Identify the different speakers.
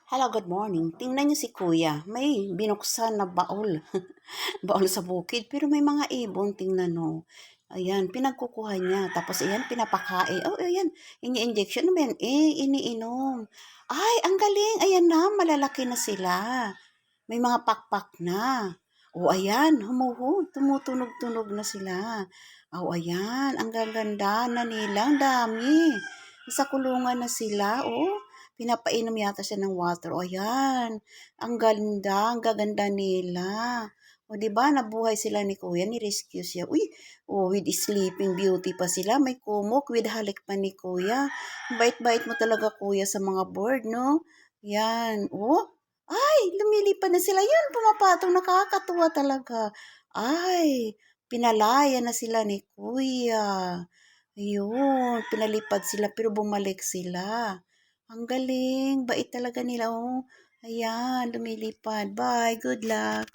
Speaker 1: Hello, good morning. Tingnan niyo si Kuya. May binuksan na baol. Baol sa bukid. Pero may mga ibon. Tingnan mo. Ayan, pinagkukuha niya. Tapos ayan, pinapakain. Oh, ayan. Ini-injection naman. Iniinom. Ay, ang galing. Ayan na, malalaki na sila. May mga pakpak na. O, ayan, tumutunog-tunog na sila. O, ayan, ang gaganda na nila. Ang dami. Sa kulungan na sila, oh. Pinapainom yata siya ng water. O, ayan. Ang ganda, ang gaganda nila. O, di ba nabuhay sila ni Kuya, ni-rescue siya. Uy, oh, with Sleeping Beauty pa sila. May kumok with halik pa ni Kuya. Bait-bait mo talaga, Kuya, sa mga bird, no? Yan. Oh, ay, lumilipad na sila. Yun, pumapatong. Nakakatuwa talaga. Ay, pinalaya na sila ni Kuya. Ayun, pinalipad sila pero bumalik sila. Ang galing, bait talaga nila, oh. Ayan, lumilipad. Bye, good luck.